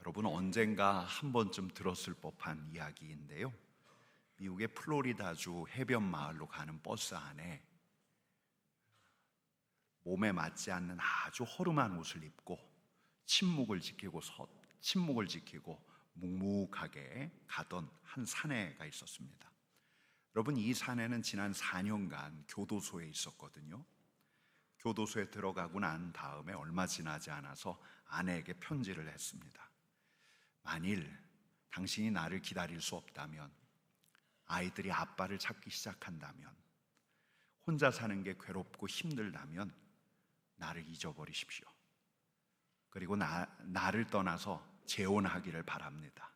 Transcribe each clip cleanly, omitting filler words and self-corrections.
여러분 언젠가 한 번쯤 들었을 법한 이야기인데요. 미국의 플로리다주 해변 마을로 가는 버스 안에 몸에 맞지 않는 아주 허름한 옷을 입고 침묵을 지키고 묵묵하게 가던 한 사내가 있었습니다. 여러분, 이 사내는 지난 4년간 교도소에 있었거든요. 교도소에 들어가고 난 다음에 얼마 지나지 않아서 아내에게 편지를 했습니다. 만일 당신이 나를 기다릴 수 없다면, 아이들이 아빠를 찾기 시작한다면, 혼자 사는 게 괴롭고 힘들다면 나를 잊어버리십시오. 그리고 나를 떠나서 재혼하기를 바랍니다.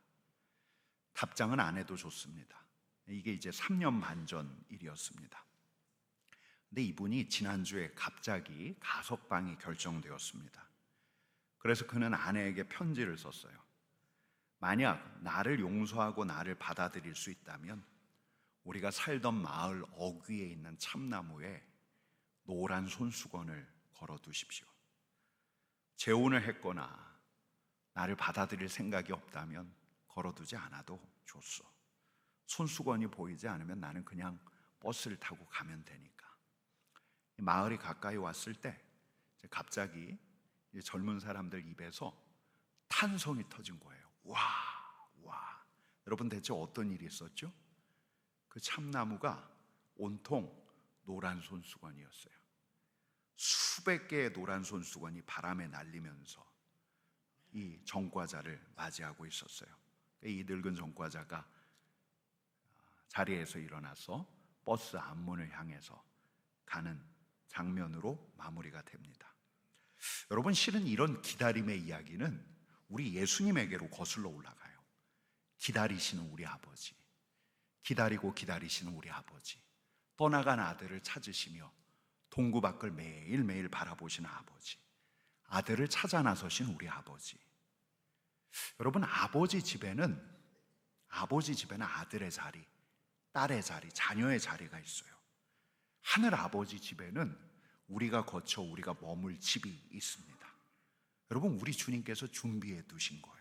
답장은 안 해도 좋습니다. 이게 이제 3년 반 전 일이었습니다. 근데 이분이 지난주에 갑자기 가석방이 결정되었습니다. 그래서 그는 아내에게 편지를 썼어요. 만약 나를 용서하고 나를 받아들일 수 있다면 우리가 살던 마을 어귀에 있는 참나무에 노란 손수건을 걸어두십시오. 재혼을 했거나 나를 받아들일 생각이 없다면 걸어두지 않아도 좋소. 손수건이 보이지 않으면 나는 그냥 버스를 타고 가면 되니까. 마을이 가까이 왔을 때 갑자기 젊은 사람들 입에서 탄성이 터진 거예요. 와. 여러분, 대체 어떤 일이 있었죠? 그 참나무가 온통 노란 손수건이었어요. 수백 개의 노란 손수건이 바람에 날리면서 이 전과자를 맞이하고 있었어요. 이 늙은 전과자가 자리에서 일어나서 버스 앞문을 향해서 가는 장면으로 마무리가 됩니다. 여러분, 실은 이런 기다림의 이야기는 우리 예수님에게로 거슬러 올라가요. 기다리시는 우리 아버지, 기다리고 기다리시는 우리 아버지, 떠나간 아들을 찾으시며 동구 밖을 매일매일 바라보시는 아버지, 아들을 찾아 나서신 우리 아버지. 여러분, 아버지 집에는 아들의 자리, 딸의 자리, 자녀의 자리가 있어요. 하늘 아버지 집에는 우리가 거쳐 우리가 머물 집이 있습니다. 여러분, 우리 주님께서 준비해 두신 거예요.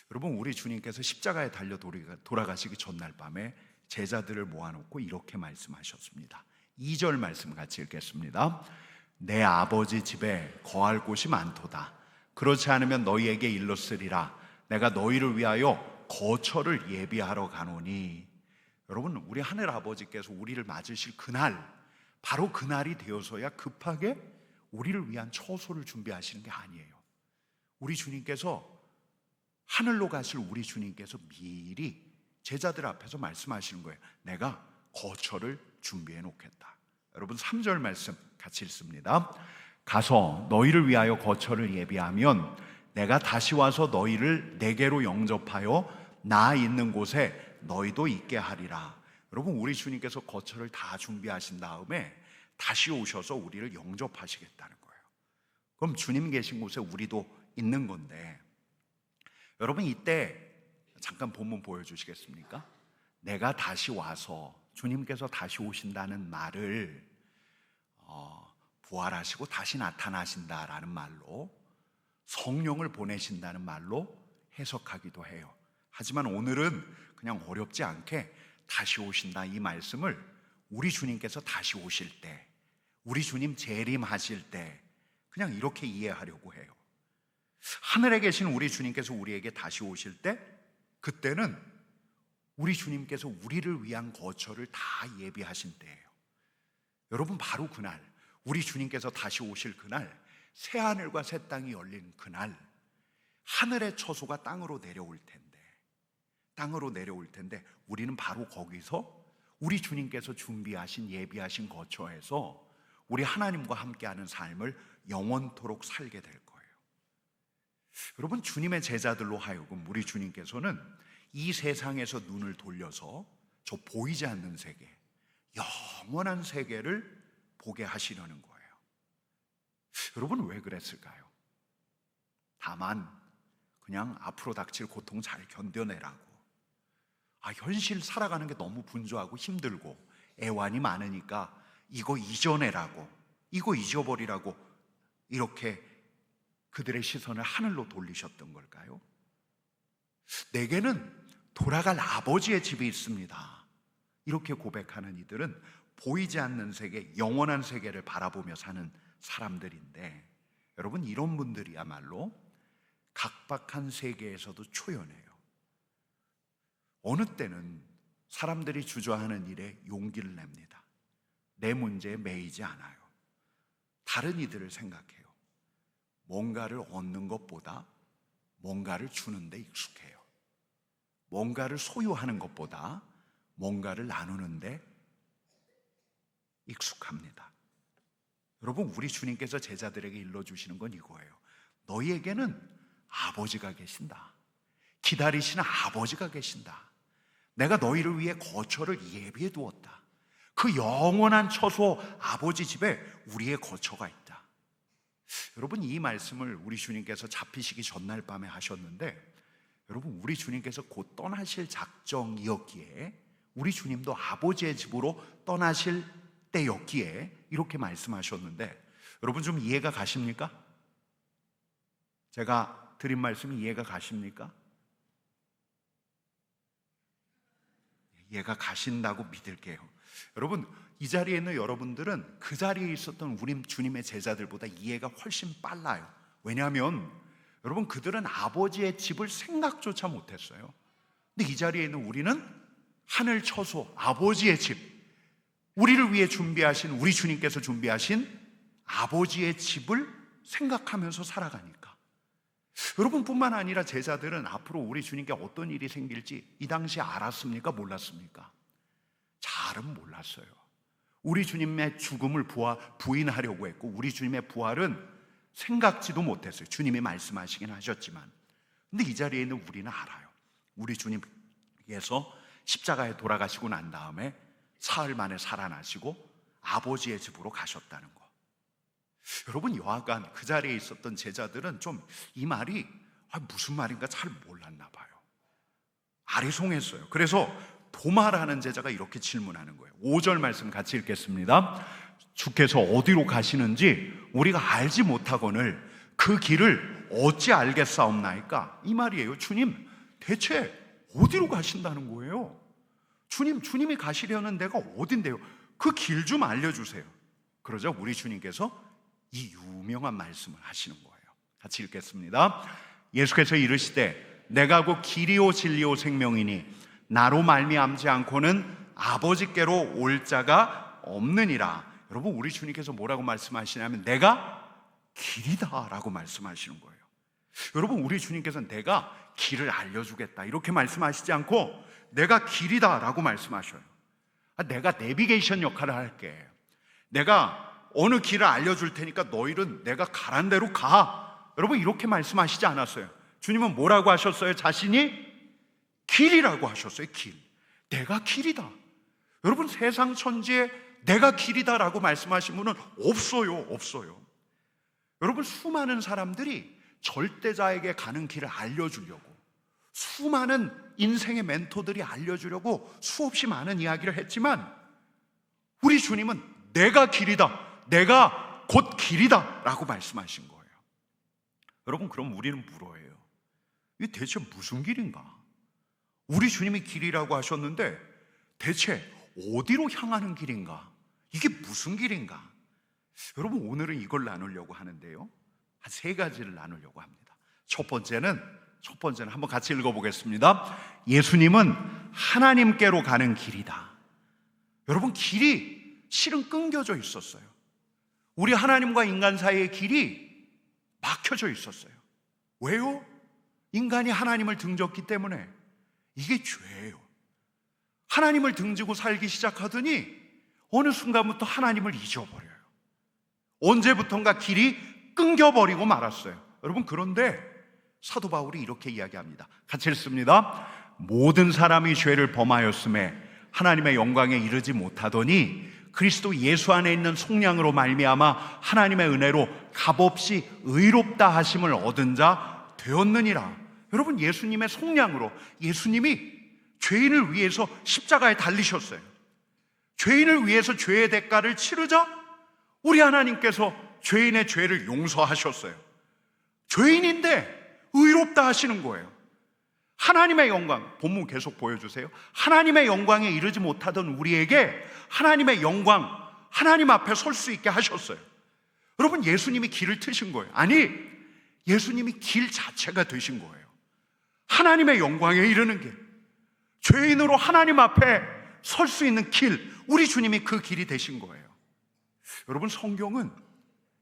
여러분, 우리 주님께서 십자가에 달려 돌아가시기 전날 밤에 제자들을 모아놓고 이렇게 말씀하셨습니다. 2절 말씀 같이 읽겠습니다. 내 아버지 집에 거할 곳이 많도다. 그렇지 않으면 너희에게 일렀으리라. 내가 너희를 위하여 거처를 예비하러 가노니. 여러분, 우리 하늘 아버지께서 우리를 맞으실 그날, 바로 그날이 되어서야 급하게 우리를 위한 처소를 준비하시는 게 아니에요. 우리 주님께서, 하늘로 가실 우리 주님께서 미리 제자들 앞에서 말씀하시는 거예요. 내가 거처를 준비해 놓겠다. 여러분, 3절 말씀 같이 읽습니다. 가서 너희를 위하여 거처를 예비하면 내가 다시 와서 너희를 내게로 영접하여 나 있는 곳에 너희도 있게 하리라. 여러분, 우리 주님께서 거처를 다 준비하신 다음에 다시 오셔서 우리를 영접하시겠다는 거예요. 그럼 주님 계신 곳에 우리도 있는 건데, 여러분, 이때 잠깐 본문 보여주시겠습니까? 내가 다시 와서, 주님께서 다시 오신다는 말을 부활하시고 다시 나타나신다라는 말로, 성령을 보내신다는 말로 해석하기도 해요. 하지만 오늘은 그냥 어렵지 않게 다시 오신다, 이 말씀을 우리 주님께서 다시 오실 때, 우리 주님 재림하실 때 그냥 이렇게 이해하려고 해요. 하늘에 계신 우리 주님께서 우리에게 다시 오실 때, 그때는 우리 주님께서 우리를 위한 거처를 다 예비하신 때예요. 여러분, 바로 그날, 우리 주님께서 다시 오실 그날, 새 하늘과 새 땅이 열린 그날, 하늘의 처소가 땅으로 내려올 텐데 우리는 바로 거기서 우리 주님께서 준비하신, 예비하신 거처에서 우리 하나님과 함께하는 삶을 영원토록 살게 될 거예요. 여러분, 주님의 제자들로 하여금 우리 주님께서는 이 세상에서 눈을 돌려서 저 보이지 않는 세계, 영원한 세계를 보게 하시려는 거예요. 여러분, 왜 그랬을까요? 다만 그냥 앞으로 닥칠 고통 잘 견뎌내라고, 현실 살아가는 게 너무 분주하고 힘들고 애환이 많으니까 이거 잊어내라고, 이거 잊어버리라고 이렇게 그들의 시선을 하늘로 돌리셨던 걸까요? 내게는 돌아갈 아버지의 집이 있습니다. 이렇게 고백하는 이들은 보이지 않는 세계, 영원한 세계를 바라보며 사는 사람들인데, 여러분, 이런 분들이야말로 각박한 세계에서도 초연해요. 어느 때는 사람들이 주저하는 일에 용기를 냅니다. 내 문제에 매이지 않아요. 다른 이들을 생각해요. 뭔가를 얻는 것보다 뭔가를 주는 데 익숙해요. 뭔가를 소유하는 것보다 뭔가를 나누는 데 익숙합니다. 여러분, 우리 주님께서 제자들에게 일러주시는 건 이거예요. 너희에게는 아버지가 계신다. 기다리시는 아버지가 계신다. 내가 너희를 위해 거처를 예비해 두었다. 그 영원한 처소 아버지 집에 우리의 거처가 있다. 여러분, 이 말씀을 우리 주님께서 잡히시기 전날 밤에 하셨는데, 여러분, 우리 주님께서 곧 떠나실 작정이었기에, 우리 주님도 아버지의 집으로 떠나실 때였기에 이렇게 말씀하셨는데, 여러분 좀 이해가 가십니까? 제가 드린 말씀이 이해가 가십니까? 이해가 가신다고 믿을게요. 여러분, 이 자리에 있는 여러분들은 그 자리에 있었던 우리 주님의 제자들보다 이해가 훨씬 빨라요. 왜냐하면 여러분, 그들은 아버지의 집을 생각조차 못했어요. 근데 이 자리에 있는 우리는 하늘 처소 아버지의 집, 우리를 위해 준비하신, 우리 주님께서 준비하신 아버지의 집을 생각하면서 살아가니까, 여러분뿐만 아니라 제자들은 앞으로 우리 주님께 어떤 일이 생길지 이 당시에 알았습니까? 몰랐습니까? 잘은 몰랐어요. 우리 주님의 죽음을 부인하려고 했고, 우리 주님의 부활은 생각지도 못했어요. 주님이 말씀하시긴 하셨지만. 근데 이 자리에 있는 우리는 알아요. 우리 주님께서 십자가에 돌아가시고 난 다음에 사흘 만에 살아나시고 아버지의 집으로 가셨다는 거. 여러분, 여하간 그 자리에 있었던 제자들은 좀 이 말이 무슨 말인가 잘 몰랐나 봐요. 아리송했어요. 그래서 도마라는 제자가 이렇게 질문하는 거예요. 5절 말씀 같이 읽겠습니다. 주께서 어디로 가시는지 우리가 알지 못하거늘 그 길을 어찌 알겠사옵나이까? 이 말이에요. 주님, 대체 어디로 가신다는 거예요? 주님이 가시려는 데가 어딘데요? 그 길 좀 알려주세요. 그러자 우리 주님께서 이 유명한 말씀을 하시는 거예요. 같이 읽겠습니다. 예수께서 이르시되 내가 곧 길이요 진리요 생명이니 나로 말미암지 않고는 아버지께로 올 자가 없느니라. 여러분, 우리 주님께서 뭐라고 말씀하시냐면 내가 길이다 라고 말씀하시는 거예요. 여러분, 우리 주님께서는 내가 길을 알려주겠다 이렇게 말씀하시지 않고 내가 길이다 라고 말씀하셔요. 내가 내비게이션 역할을 할게. 내가 어느 길을 알려줄 테니까 너희는 내가 가란 대로 가. 여러분, 이렇게 말씀하시지 않았어요. 주님은 뭐라고 하셨어요? 자신이 길이라고 하셨어요. 길. 내가 길이다. 여러분, 세상 천지에 내가 길이다 라고 말씀하신 분은 없어요. 여러분, 수많은 사람들이 절대자에게 가는 길을 알려주려고, 수많은 인생의 멘토들이 알려주려고 수없이 많은 이야기를 했지만, 우리 주님은 내가 길이다, 내가 곧 길이다 라고 말씀하신 거예요. 여러분, 그럼 우리는 물어요. 이게 대체 무슨 길인가? 우리 주님이 길이라고 하셨는데 대체 어디로 향하는 길인가? 이게 무슨 길인가? 여러분, 오늘은 이걸 나누려고 하는데요, 한 세 가지를 나누려고 합니다. 첫 번째는 한번 같이 읽어보겠습니다. 예수님은 하나님께로 가는 길이다. 여러분, 길이 실은 끊겨져 있었어요. 우리 하나님과 인간 사이의 길이 막혀져 있었어요. 왜요? 인간이 하나님을 등졌기 때문에. 이게 죄예요. 하나님을 등지고 살기 시작하더니 어느 순간부터 하나님을 잊어버려요. 언제부턴가 길이 끊겨버리고 말았어요. 여러분, 그런데 사도 바울이 이렇게 이야기합니다. 같이 읽습니다. 모든 사람이 죄를 범하였음에 하나님의 영광에 이르지 못하더니 그리스도 예수 안에 있는 속량으로 말미암아 하나님의 은혜로 값없이 의롭다 하심을 얻은 자 되었느니라. 여러분, 예수님의 속량으로, 예수님이 죄인을 위해서 십자가에 달리셨어요. 죄인을 위해서 죄의 대가를 치르자 우리 하나님께서 죄인의 죄를 용서하셨어요. 죄인인데 의롭다 하시는 거예요. 하나님의 영광, 본문 계속 보여주세요. 하나님의 영광에 이르지 못하던 우리에게 하나님의 영광, 하나님 앞에 설 수 있게 하셨어요. 여러분, 예수님이 길을 트신 거예요. 아니, 예수님이 길 자체가 되신 거예요. 하나님의 영광에 이르는 길, 죄인으로 하나님 앞에 설 수 있는 길, 우리 주님이 그 길이 되신 거예요. 여러분, 성경은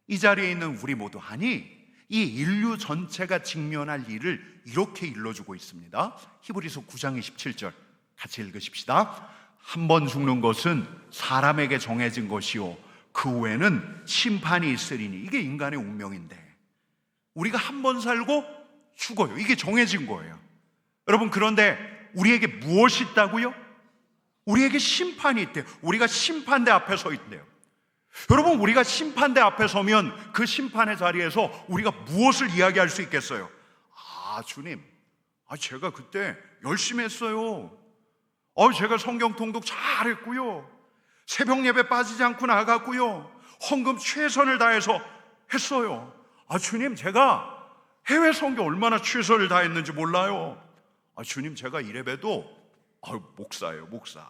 이 자리에 있는 우리 모두, 아니 이 인류 전체가 직면할 일을 이렇게 일러주고 있습니다. 히브리서 9장 27절 같이 읽으십시다. 한 번 죽는 것은 사람에게 정해진 것이요 그 후에는 심판이 있으리니. 이게 인간의 운명인데 우리가 한 번 살고 죽어요. 이게 정해진 거예요. 여러분, 그런데 우리에게 무엇이 있다고요? 우리에게 심판이 있대요. 우리가 심판대 앞에 서 있대요. 여러분, 우리가 심판대 앞에 서면 그 심판의 자리에서 우리가 무엇을 이야기할 수 있겠어요? 주님, 제가 그때 열심히 했어요. 제가 성경 통독 잘했고요. 새벽 예배 빠지지 않고 나갔고요. 헌금 최선을 다해서 했어요. 주님, 제가 해외 선교 얼마나 최선을 다했는지 몰라요. 주님, 제가 이래봬도 목사예요, 목사.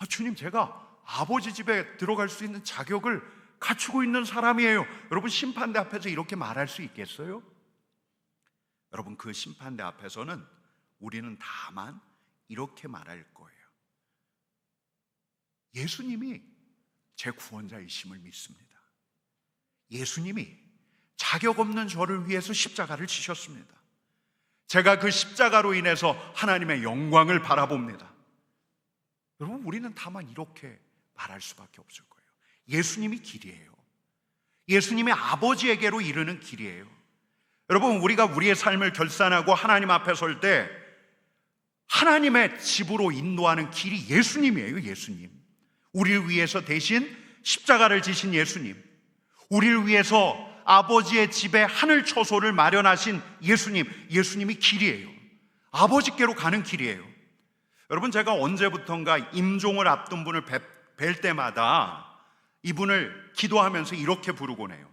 주님, 제가 아버지 집에 들어갈 수 있는 자격을 갖추고 있는 사람이에요. 여러분, 심판대 앞에서 이렇게 말할 수 있겠어요? 여러분, 그 심판대 앞에서는 우리는 다만 이렇게 말할 거예요. 예수님이 제 구원자이심을 믿습니다. 예수님이 자격 없는 저를 위해서 십자가를 지셨습니다. 제가 그 십자가로 인해서 하나님의 영광을 바라봅니다. 여러분, 우리는 다만 이렇게 말할 수밖에 없을 거예요. 예수님이 길이에요. 예수님이 아버지에게로 이르는 길이에요. 여러분, 우리가 우리의 삶을 결산하고 하나님 앞에 설 때 하나님의 집으로 인도하는 길이 예수님이에요. 예수님, 우리를 위해서 대신 십자가를 지신 예수님, 우리를 위해서 아버지의 집에 하늘 처소를 마련하신 예수님, 예수님이 길이에요. 아버지께로 가는 길이에요. 여러분, 제가 언제부턴가 임종을 앞둔 분을 뵐 때마다 이분을 기도하면서 이렇게 부르곤 해요.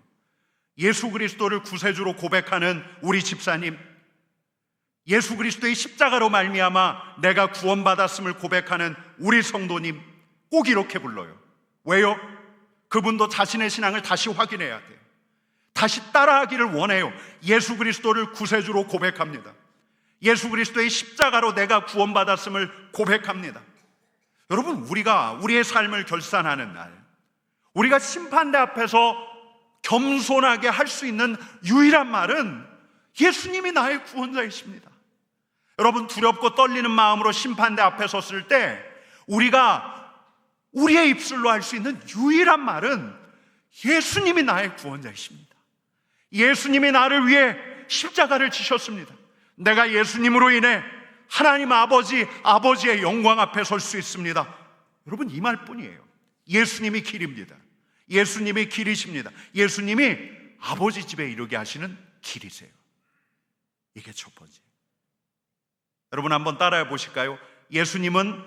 예수 그리스도를 구세주로 고백하는 우리 집사님, 예수 그리스도의 십자가로 말미암아 내가 구원받았음을 고백하는 우리 성도님, 꼭 이렇게 불러요. 왜요? 그분도 자신의 신앙을 다시 확인해야 돼요. 다시 따라하기를 원해요. 예수 그리스도를 구세주로 고백합니다. 예수 그리스도의 십자가로 내가 구원받았음을 고백합니다. 여러분, 우리가 우리의 삶을 결산하는 날, 우리가 심판대 앞에서 겸손하게 할 수 있는 유일한 말은 예수님이 나의 구원자이십니다. 여러분, 두렵고 떨리는 마음으로 심판대 앞에 섰을 때 우리가 우리의 입술로 할 수 있는 유일한 말은 예수님이 나의 구원자이십니다. 예수님이 나를 위해 십자가를 지셨습니다. 내가 예수님으로 인해 하나님 아버지의 영광 앞에 설 수 있습니다. 여러분, 이 말뿐이에요. 예수님이 길입니다. 예수님이 길이십니다. 예수님이 아버지 집에 이르게 하시는 길이세요. 이게 첫 번째. 여러분, 한번 따라해 보실까요? 예수님은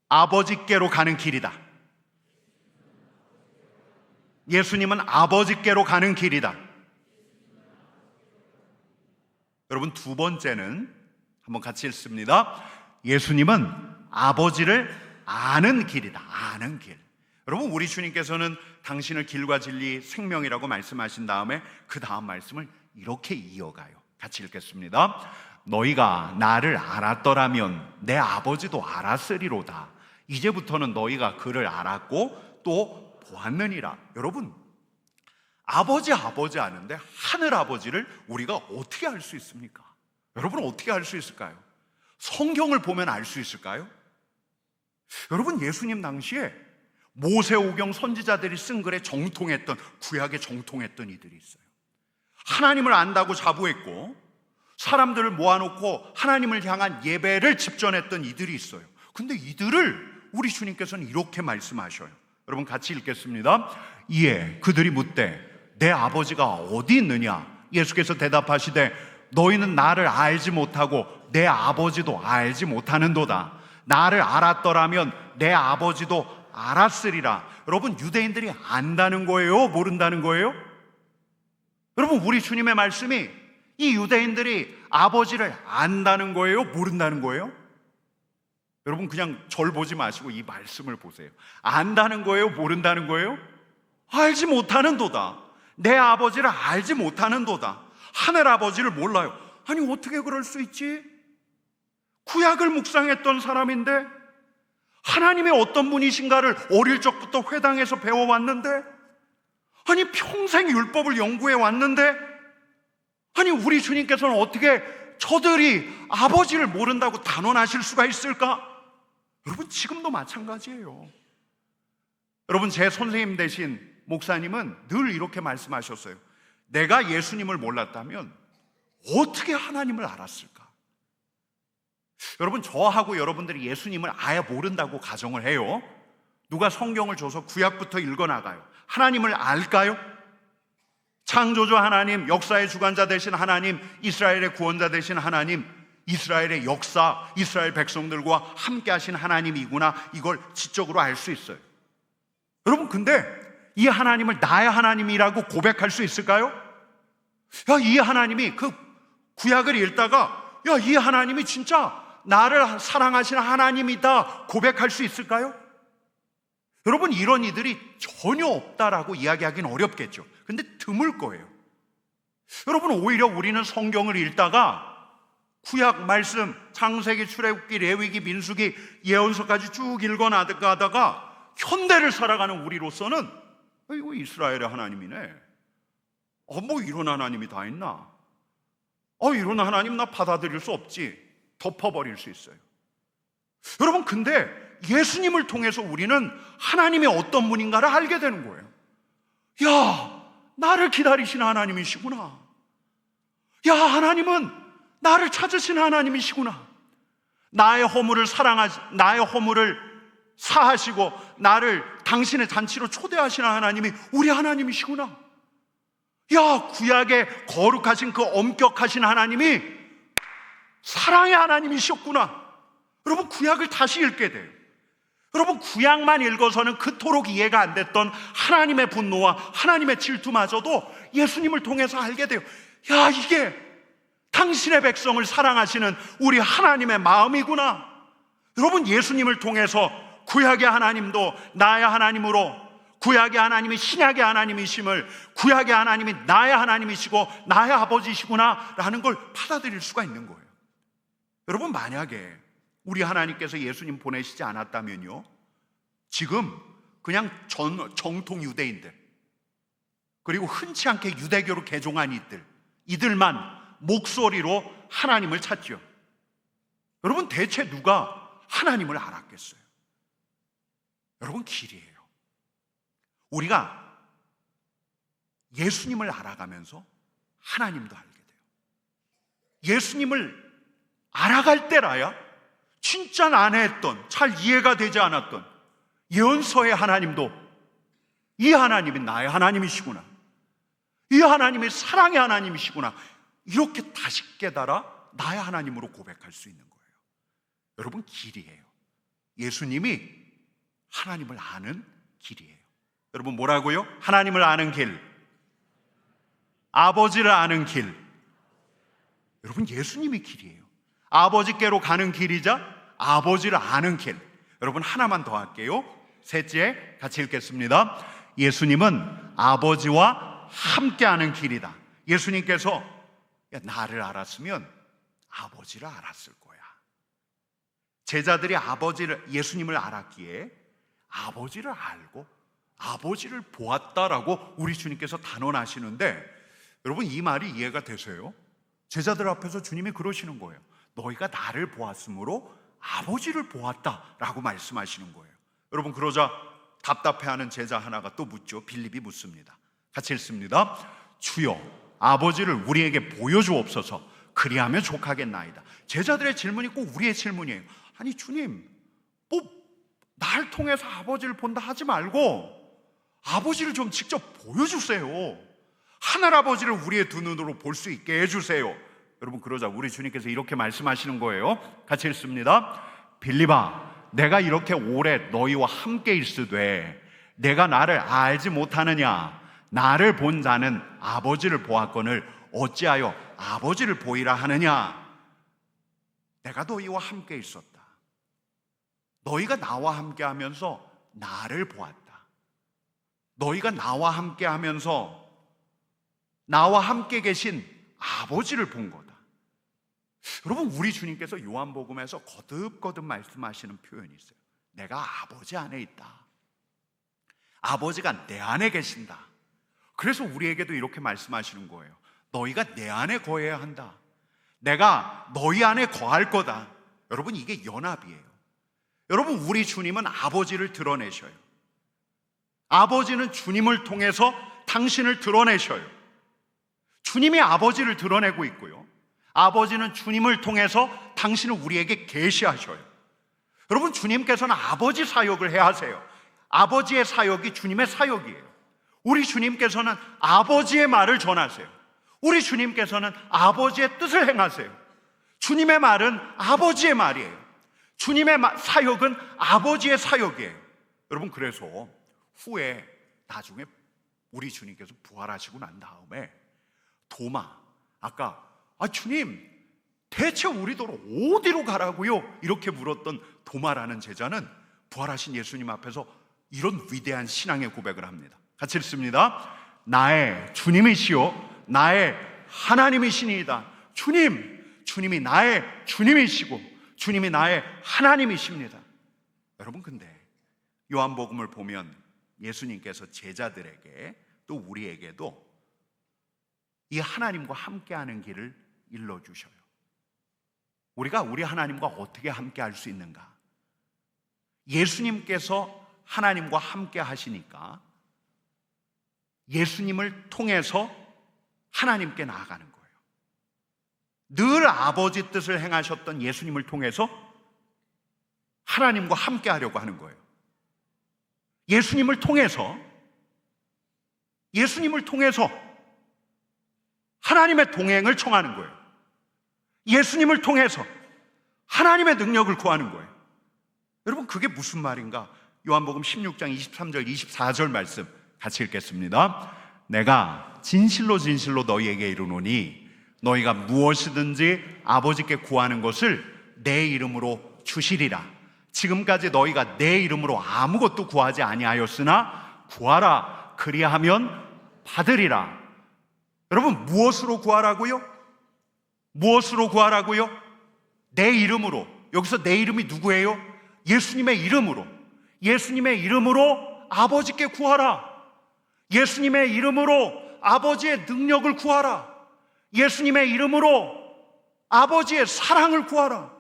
아버지께로 가는 길이다. 예수님은 아버지께로 가는 길이다. 여러분, 두 번째는 한번 같이 읽습니다. 예수님은 아버지를 아는 길이다. 아는 길. 여러분, 우리 주님께서는 당신을 길과 진리 생명이라고 말씀하신 다음에 그 다음 말씀을 이렇게 이어가요. 같이 읽겠습니다. 너희가 나를 알았더라면 내 아버지도 알았으리로다. 이제부터는 너희가 그를 알았고 또 보았느니라. 여러분, 아버지 아는데 하늘 아버지를 우리가 어떻게 알 수 있습니까? 여러분, 어떻게 알 수 있을까요? 성경을 보면 알 수 있을까요? 여러분, 예수님 당시에 모세오경 선지자들이 쓴 글에 정통했던, 구약에 정통했던 이들이 있어요. 하나님을 안다고 자부했고 사람들을 모아놓고 하나님을 향한 예배를 집전했던 이들이 있어요. 근데 이들을 우리 주님께서는 이렇게 말씀하셔요. 여러분, 같이 읽겠습니다. 이에 그들이 묻되 내 아버지가 어디 있느냐? 예수께서 대답하시되 너희는 나를 알지 못하고 내 아버지도 알지 못하는도다. 나를 알았더라면 내 아버지도 알았으리라. 여러분, 유대인들이 안다는 거예요? 모른다는 거예요? 여러분, 우리 주님의 말씀이 이 유대인들이 아버지를 안다는 거예요? 모른다는 거예요? 여러분, 그냥 절 보지 마시고 이 말씀을 보세요. 안다는 거예요? 모른다는 거예요? 알지 못하는도다. 내 아버지를 알지 못하는도다. 하늘 아버지를 몰라요. 아니, 어떻게 그럴 수 있지? 구약을 묵상했던 사람인데, 하나님의 어떤 분이신가를 어릴 적부터 회당에서 배워왔는데, 아니, 평생 율법을 연구해 왔는데, 아니, 우리 주님께서는 어떻게 저들이 아버지를 모른다고 단언하실 수가 있을까? 여러분, 지금도 마찬가지예요. 여러분, 제 선생님 되신 목사님은 늘 이렇게 말씀하셨어요. 내가 예수님을 몰랐다면 어떻게 하나님을 알았을까? 여러분, 저하고 여러분들이 예수님을 아예 모른다고 가정을 해요. 누가 성경을 줘서 구약부터 읽어나가요. 하나님을 알까요? 창조주 하나님, 역사의 주관자 되신 하나님, 이스라엘의 구원자 되신 하나님, 이스라엘의 역사, 이스라엘 백성들과 함께 하신 하나님이구나, 이걸 지적으로 알 수 있어요. 여러분, 근데 이 하나님을 나의 하나님이라고 고백할 수 있을까요? 야, 이 하나님이, 그 구약을 읽다가 야, 이 하나님이 진짜 나를 사랑하시는 하나님이다 고백할 수 있을까요? 여러분, 이런 이들이 전혀 없다라고 이야기하기는 어렵겠죠. 근데 드물 거예요. 여러분, 오히려 우리는 성경을 읽다가 구약 말씀, 창세기, 출애굽기, 레위기, 민수기, 예언서까지 쭉 읽어나가다가 현대를 살아가는 우리로서는 이거 이스라엘의 하나님이네. 뭐 이런 하나님이 다 있나? 이런 하나님 나 받아들일 수 없지. 덮어버릴 수 있어요. 여러분, 근데 예수님을 통해서 우리는 하나님이 어떤 분인가를 알게 되는 거예요. 야, 나를 기다리시는 하나님이시구나. 야, 하나님은 나를 찾으시는 하나님이시구나. 나의 허물을 사하시고 나를 당신의 잔치로 초대하시는 하나님이 우리 하나님이시구나. 야, 구약의 거룩하신 그 엄격하신 하나님이 사랑의 하나님이셨구나. 여러분, 구약을 다시 읽게 돼요. 여러분, 구약만 읽어서는 그토록 이해가 안 됐던 하나님의 분노와 하나님의 질투마저도 예수님을 통해서 알게 돼요. 야, 이게 당신의 백성을 사랑하시는 우리 하나님의 마음이구나. 여러분, 예수님을 통해서 구약의 하나님도 나의 하나님으로, 구약의 하나님이 신약의 하나님이심을, 구약의 하나님이 나의 하나님이시고 나의 아버지시구나 라는 걸 받아들일 수가 있는 거예요. 여러분, 만약에 우리 하나님께서 예수님 보내시지 않았다면요, 지금 그냥 정통 유대인들, 그리고 흔치 않게 유대교로 개종한 이들만 목소리로 하나님을 찾죠. 여러분, 대체 누가 하나님을 알았겠어요? 여러분, 길이에요. 우리가 예수님을 알아가면서 하나님도 알게 돼요. 예수님을 알아갈 때라야 진짜 난해했던, 잘 이해가 되지 않았던 예언서의 하나님도 이 하나님이 나의 하나님이시구나, 이 하나님이 사랑의 하나님이시구나, 이렇게 다시 깨달아 나의 하나님으로 고백할 수 있는 거예요. 여러분, 길이에요. 예수님이 하나님을 아는 길이에요. 여러분, 뭐라고요? 하나님을 아는 길, 아버지를 아는 길. 여러분, 예수님이 길이에요. 아버지께로 가는 길이자 아버지를 아는 길. 여러분, 하나만 더 할게요. 셋째, 같이 읽겠습니다. 예수님은 아버지와 함께하는 길이다. 예수님께서 나를 알았으면 아버지를 알았을 거야. 제자들이 예수님을 알았기에 아버지를 알고 아버지를 보았다라고 우리 주님께서 단언하시는데, 여러분, 이 말이 이해가 되세요? 제자들 앞에서 주님이 그러시는 거예요. 너희가 나를 보았으므로 아버지를 보았다라고 말씀하시는 거예요. 여러분, 그러자 답답해하는 제자 하나가 또 묻죠. 빌립이 묻습니다. 같이 읽습니다. 주여, 아버지를 우리에게 보여주옵소서. 그리하면 족하겠나이다. 제자들의 질문이 꼭 우리의 질문이에요. 아니, 주님, 날 통해서 아버지를 본다 하지 말고 아버지를 좀 직접 보여주세요. 하늘아버지를 우리의 두 눈으로 볼 수 있게 해주세요. 여러분, 그러자 우리 주님께서 이렇게 말씀하시는 거예요. 같이 읽습니다. 빌립아, 내가 이렇게 오래 너희와 함께 있으되 내가 나를 알지 못하느냐? 나를 본 자는 아버지를 보았거늘 어찌하여 아버지를 보이라 하느냐. 내가 너희와 함께 있었다. 너희가 나와 함께 하면서 나를 보았다. 너희가 나와 함께 하면서 나와 함께 계신 아버지를 본 거다. 여러분, 우리 주님께서 요한복음에서 거듭거듭 말씀하시는 표현이 있어요. 내가 아버지 안에 있다. 아버지가 내 안에 계신다. 그래서 우리에게도 이렇게 말씀하시는 거예요. 너희가 내 안에 거해야 한다. 내가 너희 안에 거할 거다. 여러분, 이게 연합이에요. 여러분, 우리 주님은 아버지를 드러내셔요. 아버지는 주님을 통해서 당신을 드러내셔요. 주님이 아버지를 드러내고 있고요, 아버지는 주님을 통해서 당신을 우리에게 계시하셔요. 여러분, 주님께서는 아버지 사역을 해야 하세요. 아버지의 사역이 주님의 사역이에요. 우리 주님께서는 아버지의 말을 전하세요. 우리 주님께서는 아버지의 뜻을 행하세요. 주님의 말은 아버지의 말이에요. 주님의 사역은 아버지의 사역이에요. 여러분, 그래서 후에 나중에 우리 주님께서 부활하시고 난 다음에 도마, 아까 주님 대체 우리더러 어디로 가라고요? 이렇게 물었던 도마라는 제자는 부활하신 예수님 앞에서 이런 위대한 신앙의 고백을 합니다. 같이 읽습니다. 나의 주님이시요 나의 하나님이시니이다. 주님이 나의 주님이시고 주님이 나의 하나님이십니다. 여러분, 근데 요한복음을 보면 예수님께서 제자들에게 또 우리에게도 이 하나님과 함께하는 길을 일러주셔요. 우리가 우리 하나님과 어떻게 함께할 수 있는가? 예수님께서 하나님과 함께 하시니까 예수님을 통해서 하나님께 나아가는 거예요. 늘 아버지 뜻을 행하셨던 예수님을 통해서 하나님과 함께 하려고 하는 거예요. 예수님을 통해서 하나님의 동행을 청하는 거예요. 예수님을 통해서 하나님의 능력을 구하는 거예요. 여러분, 그게 무슨 말인가? 요한복음 16장 23절 24절 말씀 같이 읽겠습니다. 내가 진실로 진실로 너희에게 이르노니 너희가 무엇이든지 아버지께 구하는 것을 내 이름으로 주시리라. 지금까지 너희가 내 이름으로 아무것도 구하지 아니하였으나 구하라. 그리하면 받으리라. 여러분, 무엇으로 구하라고요? 무엇으로 구하라고요? 내 이름으로. 여기서 내 이름이 누구예요? 예수님의 이름으로. 예수님의 이름으로 아버지께 구하라. 예수님의 이름으로 아버지의 능력을 구하라. 예수님의 이름으로 아버지의 사랑을 구하라.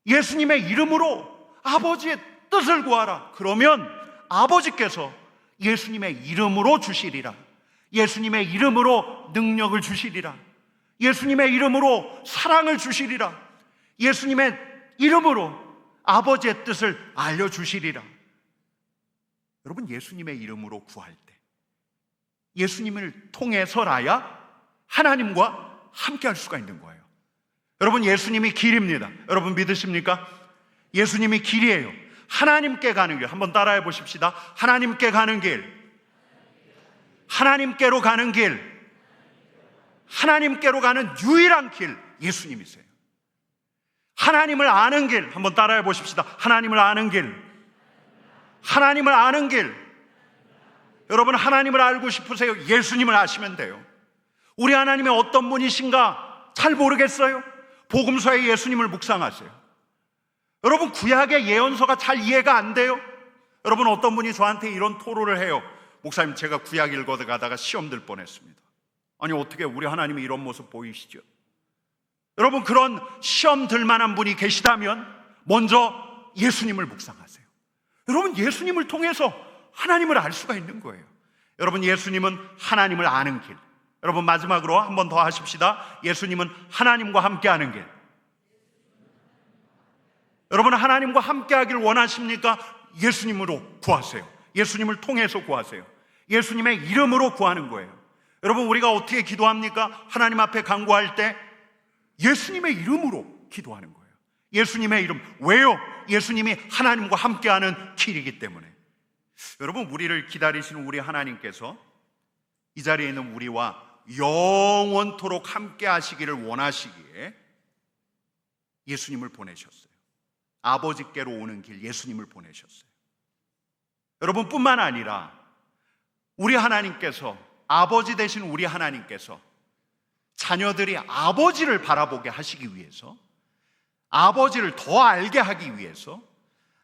예수님의 이름으로 아버지의 뜻을 구하라. 그러면 아버지께서 예수님의 이름으로 주시리라. 예수님의 이름으로 능력을 주시리라. 예수님의 이름으로 사랑을 주시리라. 예수님의 이름으로 아버지의 뜻을 알려주시리라. 여러분, 예수님의 이름으로 구할 때 예수님을 통해서라야 하나님과 함께 할 수가 있는 거예요. 여러분, 예수님이 길입니다. 여러분 믿으십니까? 예수님이 길이에요. 하나님께 가는 길 한번 따라해 보십시다. 하나님께 가는 길, 하나님께로 가는 길, 하나님께로 가는 유일한 길 예수님이세요. 하나님을 아는 길 한번 따라해 보십시다. 하나님을 아는 길, 하나님을 아는 길. 여러분, 하나님을 알고 싶으세요? 예수님을 아시면 돼요. 우리 하나님이 어떤 분이신가 잘 모르겠어요? 복음서의 예수님을 묵상하세요. 여러분, 구약의 예언서가 잘 이해가 안 돼요? 여러분, 어떤 분이 저한테 이런 토로를 해요. 목사님, 제가 구약 읽어가다가 시험 들 뻔했습니다. 아니, 어떻게 우리 하나님이 이런 모습 보이시죠? 여러분, 그런 시험 들 만한 분이 계시다면 먼저 예수님을 묵상하세요. 여러분, 예수님을 통해서 하나님을 알 수가 있는 거예요. 여러분, 예수님은 하나님을 아는 길. 여러분, 마지막으로 한 번 더 하십시다. 예수님은 하나님과 함께하는 길. 여러분, 하나님과 함께하길 원하십니까? 예수님으로 구하세요. 예수님을 통해서 구하세요. 예수님의 이름으로 구하는 거예요. 여러분, 우리가 어떻게 기도합니까? 하나님 앞에 간구할 때 예수님의 이름으로 기도하는 거예요. 예수님의 이름. 왜요? 예수님이 하나님과 함께하는 길이기 때문에. 여러분, 우리를 기다리시는 우리 하나님께서 이 자리에 있는 우리와 영원토록 함께 하시기를 원하시기에 예수님을 보내셨어요. 아버지께로 오는 길 예수님을 보내셨어요. 여러분, 뿐만 아니라 우리 하나님께서, 아버지 되신 우리 하나님께서 자녀들이 아버지를 바라보게 하시기 위해서, 아버지를 더 알게 하기 위해서,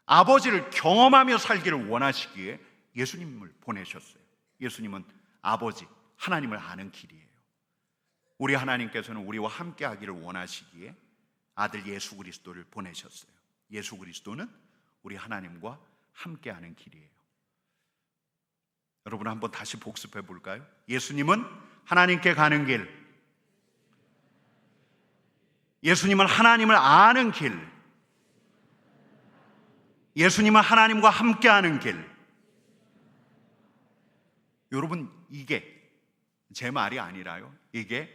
아버지를 경험하며 살기를 원하시기에 예수님을 보내셨어요. 예수님은 아버지, 하나님을 아는 길이에요. 우리 하나님께서는 우리와 함께 하기를 원하시기에 아들 예수 그리스도를 보내셨어요. 예수 그리스도는 우리 하나님과 함께 하는 길이에요. 여러분, 한번 다시 복습해 볼까요? 예수님은 하나님께 가는 길, 예수님은 하나님을 아는 길, 예수님은 하나님과 함께하는 길. 여러분, 이게 제 말이 아니라요, 이게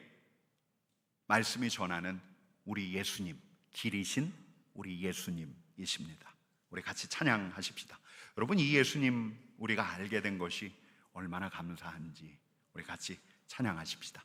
말씀이 전하는 우리 예수님, 길이신 우리 예수님이십니다. 우리 같이 찬양하십시다. 여러분, 이 예수님 우리가 알게 된 것이 얼마나 감사한지 우리 같이 찬양하십시다.